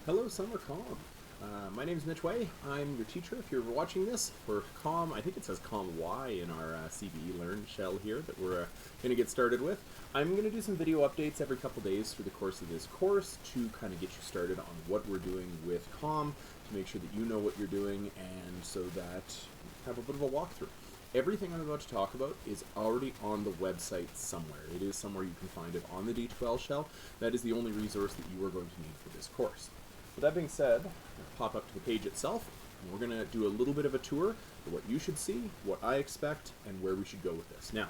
Hello, Summer Calm. My name is Mitch Way. I'm your teacher. If you're watching this for Calm, I think it says Calm Y in our CBE Learn shell here that we're going to get started with. I'm going to do some video updates every couple days through the course of this course to kind of get you started on what we're doing with Calm, to make sure that you know what you're doing, and so that you have a bit of a walkthrough. Everything I'm about to talk about is already on the website somewhere. It is somewhere you can find it on the D2L shell. That is the only resource that you are going to need for this course. With that being said, pop up to the page itself, and we're going to do a little bit of a tour of what you should see, what I expect, and where we should go with this. Now,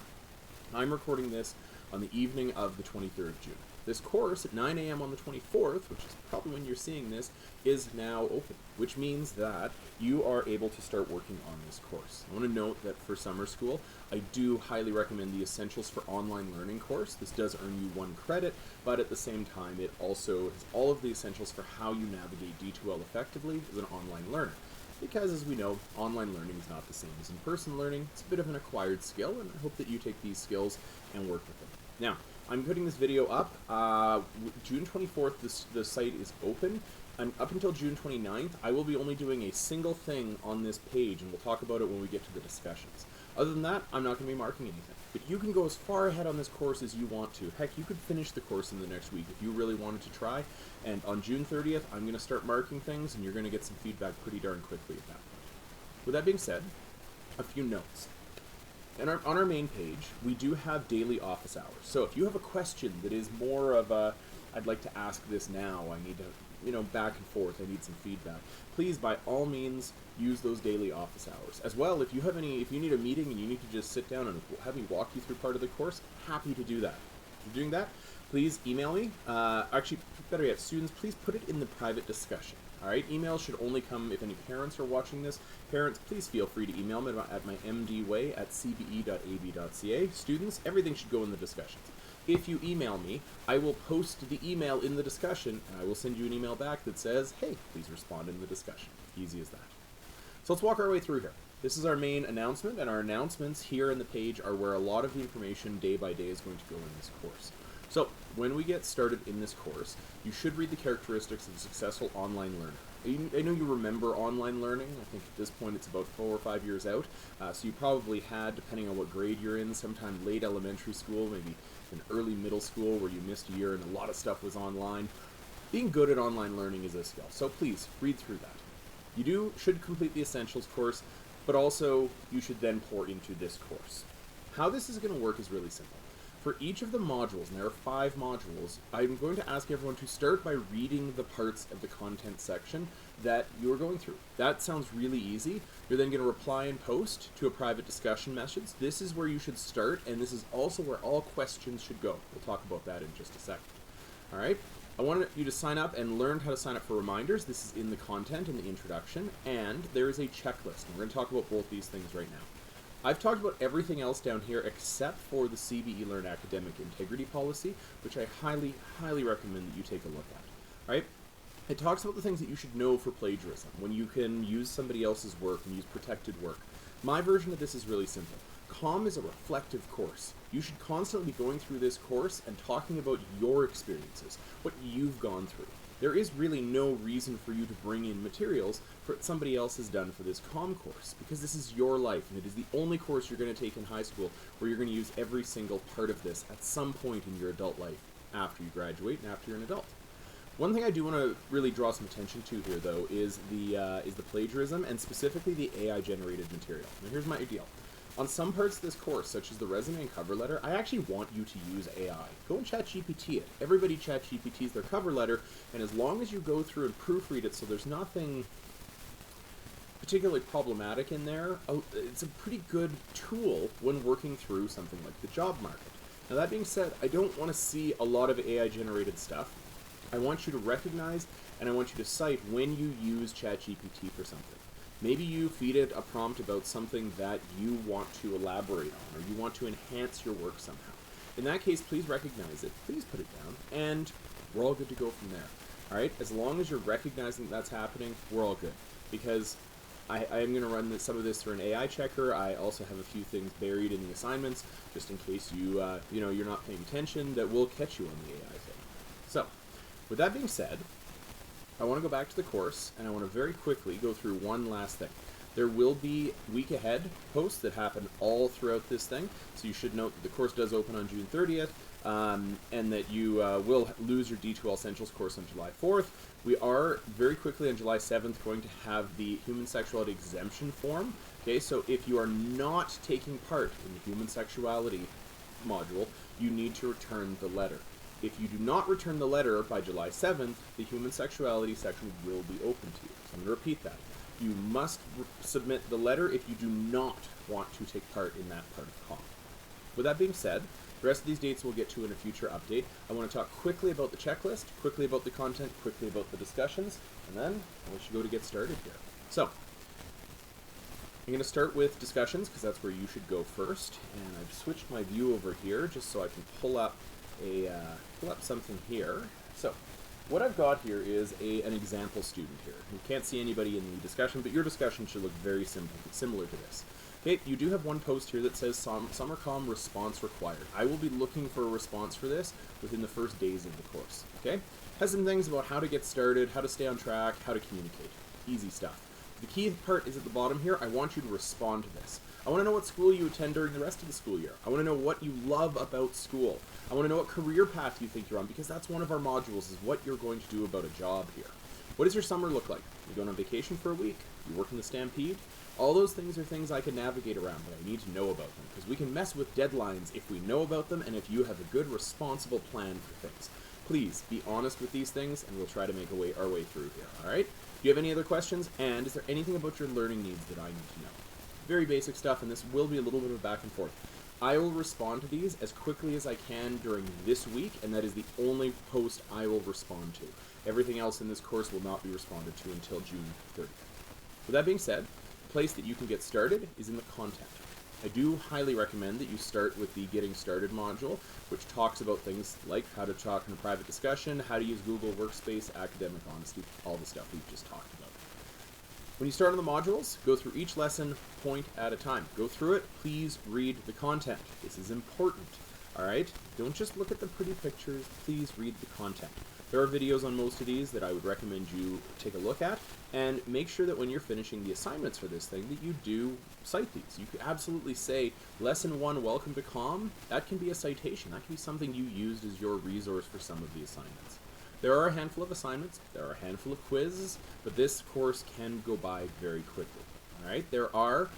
I'm recording this on the evening of the 23rd of June. This course at 9 a.m. on the 24th, which is probably when you're seeing this, is now open, which means that you are able to start working on this course. I want to note that for summer school, I do highly recommend the Essentials for Online Learning course. This does earn you 1 credit, but at the same time, it also has all of the essentials for how you navigate D2L effectively as an online learner. Because, as we know, online learning is not the same as in-person learning. It's a bit of an acquired skill, and I hope that you take these skills and work with them. Now, I'm putting this video up. June 24th, the site is open. And up until June 29th, I will be only doing a single thing on this page, and we'll talk about it when we get to the discussions. Other than that, I'm not going to be marking anything. But you can go as far ahead on this course as you want to. Heck, you could finish the course in the next week if you really wanted to try. And on June 30th, I'm going to start marking things, and you're going to get some feedback pretty darn quickly at that point. With that being said, a few notes. And on our main page, we do have daily office hours. So if you have a question that is more of a, I'd like to ask this now, I need to, back and forth, I need some feedback, please, by all means, use those daily office hours. As well, if you need a meeting and you need to just sit down and have me walk you through part of the course, happy to do that. If you're doing that, please email me. Actually, better yet, students, please put it in the private discussion. All right, emails should only come if any parents are watching this. Parents, please feel free to email me at my mdway@cbe.ab.ca. Students, everything should go in the discussions. If you email me, I will post the email in the discussion, and I will send you an email back that says, hey, please respond in the discussion. Easy as that. So let's walk our way through here. This is our main announcement, and our announcements here in the page are where a lot of the information day by day is going to go in this course. So, when we get started in this course, you should read the characteristics of a successful online learner. I know you remember online learning. I think at this point it's about 4 or 5 years out. So you probably had, depending on what grade you're in, sometime late elementary school, maybe in early middle school where you missed a year and a lot of stuff was online. Being good at online learning is a skill, so please read through that. You should complete the Essentials course, but also you should then pour into this course. How this is going to work is really simple. For each of the modules, and there are 5 modules, I'm going to ask everyone to start by reading the parts of the content section that you're going through. That sounds really easy. You're then going to reply and post to a private discussion message. This is where you should start, and this is also where all questions should go. We'll talk about that in just a second. All right? I wanted you to sign up and learn how to sign up for reminders. This is in the content in the introduction, and there is a checklist. And we're going to talk about both these things right now. I've talked about everything else down here except for the CBE Learn Academic Integrity Policy, which I highly, highly recommend that you take a look at. Right? It talks about the things that you should know for plagiarism, when you can use somebody else's work and use protected work. My version of this is really simple. COM is a reflective course. You should constantly be going through this course and talking about your experiences, what you've gone through. There is really no reason for you to bring in materials for somebody else has done for this COM course, because this is your life, and it is the only course you're going to take in high school where you're going to use every single part of this at some point in your adult life after you graduate and after you're an adult. One thing I do want to really draw some attention to here, though, is the plagiarism, and specifically the AI-generated material. Now, here's my deal. On some parts of this course, such as the resume and cover letter, I actually want you to use AI. Go and ChatGPT it. Everybody ChatGPTs their cover letter, and as long as you go through and proofread it so there's nothing particularly problematic in there, it's a pretty good tool when working through something like the job market. Now, that being said, I don't want to see a lot of AI-generated stuff. I want you to recognize and I want you to cite when you use ChatGPT for something. Maybe you feed it a prompt about something that you want to elaborate on, or you want to enhance your work somehow. In that case, please recognize it, please put it down, and we're all good to go from there. All right? As long as you're recognizing that's happening, we're all good. Because I am going to run some of this through an AI checker. I also have a few things buried in the assignments, just in case you're not paying attention, that will catch you on the AI thing. So, with that being said, I want to go back to the course, and I want to very quickly go through one last thing. There will be week ahead posts that happen all throughout this thing, so you should note that the course does open on June 30th, and that you will lose your D2L Essentials course on July 4th. We are very quickly on July 7th going to have the Human Sexuality Exemption form. Okay, so if you are not taking part in the Human Sexuality module, you need to return the letter. If you do not return the letter by July 7th, the Human Sexuality section will be open to you. So I'm going to repeat that. You must submit the letter if you do not want to take part in that part of COM. With that being said, the rest of these dates we'll get to in a future update. I want to talk quickly about the checklist, quickly about the content, quickly about the discussions, and then we should go to get started here. So, I'm going to start with discussions because that's where you should go first. And I've switched my view over here just so I can pull up something here. So, what I've got here is an example student here. You can't see anybody in the discussion, but your discussion should look very similar to this. Okay, you do have one post here that says SummerCom response required. I will be looking for a response for this within the first days of the course. Okay, has some things about how to get started, how to stay on track, how to communicate. Easy stuff. The key part is at the bottom here. I want you to respond to this. I want to know what school you attend during the rest of the school year. I want to know what you love about school. I want to know what career path you think you're on, because that's one of our modules, is what you're going to do about a job here. What does your summer look like? You going on vacation for a week? You work in the Stampede? All those things are things I can navigate around, but I need to know about them, because we can mess with deadlines if we know about them and if you have a good, responsible plan for things. Please be honest with these things, and we'll try to make our way through here, all right? Do you have any other questions? And is there anything about your learning needs that I need to know? Very basic stuff, and this will be a little bit of back and forth. I will respond to these as quickly as I can during this week, and that is the only post I will respond to. Everything else in this course will not be responded to until June 30th. With that being said, the place that you can get started is in the content. I do highly recommend that you start with the Getting Started module, which talks about things like how to talk in a private discussion, how to use Google Workspace, academic honesty, all the stuff we've just talked about. When you start on the modules, go through each lesson point at a time. Go through it, please read the content. This is important, all right? Don't just look at the pretty pictures, please read the content. There are videos on most of these that I would recommend you take a look at, and make sure that when you're finishing the assignments for this thing that you do cite these. You could absolutely say, Lesson 1, Welcome to COM. That can be a citation. That can be something you used as your resource for some of the assignments. There are a handful of assignments, there are a handful of quizzes, but this course can go by very quickly. All right, there are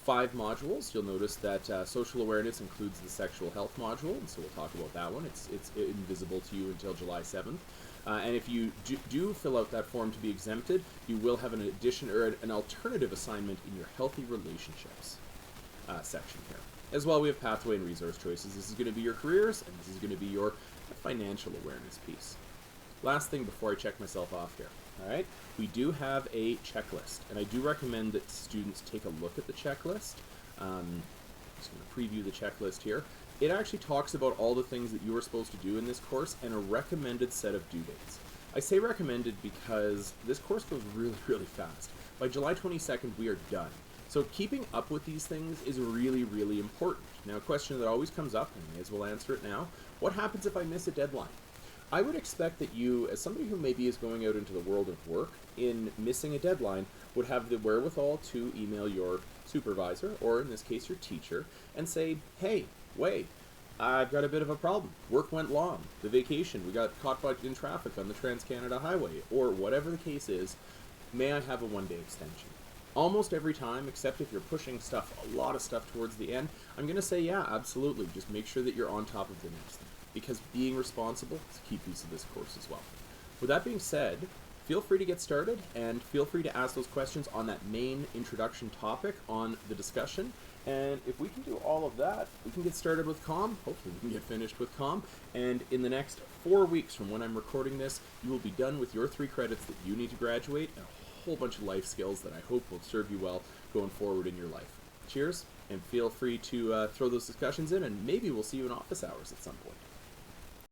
5 modules. You'll notice that social awareness includes the sexual health module, and so we'll talk about that one. It's invisible to you until July 7th. And if you do fill out that form to be exempted, you will have an addition or an alternative assignment in your healthy relationships section here. As well, we have pathway and resource choices. This is going to be your careers, and this is going to be your financial awareness piece. Last thing before I check myself off here, all right? We do have a checklist, and I do recommend that students take a look at the checklist. I'm just going to preview the checklist here. It actually talks about all the things that you are supposed to do in this course and a recommended set of due dates. I say recommended because this course goes really, really fast. By July 22nd, we are done. So keeping up with these things is really, really important. Now, a question that always comes up, and I may as well answer it now, what happens if I miss a deadline? I would expect that you, as somebody who maybe is going out into the world of work, in missing a deadline, would have the wherewithal to email your supervisor, or in this case your teacher, and say, hey, wait, I've got a bit of a problem. Work went long. The vacation, we got caught in traffic on the Trans-Canada Highway, or whatever the case is, may I have a one-day extension? Almost every time, except if you're pushing a lot of stuff towards the end, I'm going to say, yeah, absolutely. Just make sure that you're on top of the next thing, because being responsible is a key piece of this course as well. With that being said, feel free to get started, and feel free to ask those questions on that main introduction topic on the discussion. And if we can do all of that, we can get started with COM. Hopefully we can get finished with COM. And in the next 4 weeks from when I'm recording this, you will be done with your 3 credits that you need to graduate, and a whole bunch of life skills that I hope will serve you well going forward in your life. Cheers, and feel free to throw those discussions in, and maybe we'll see you in office hours at some point.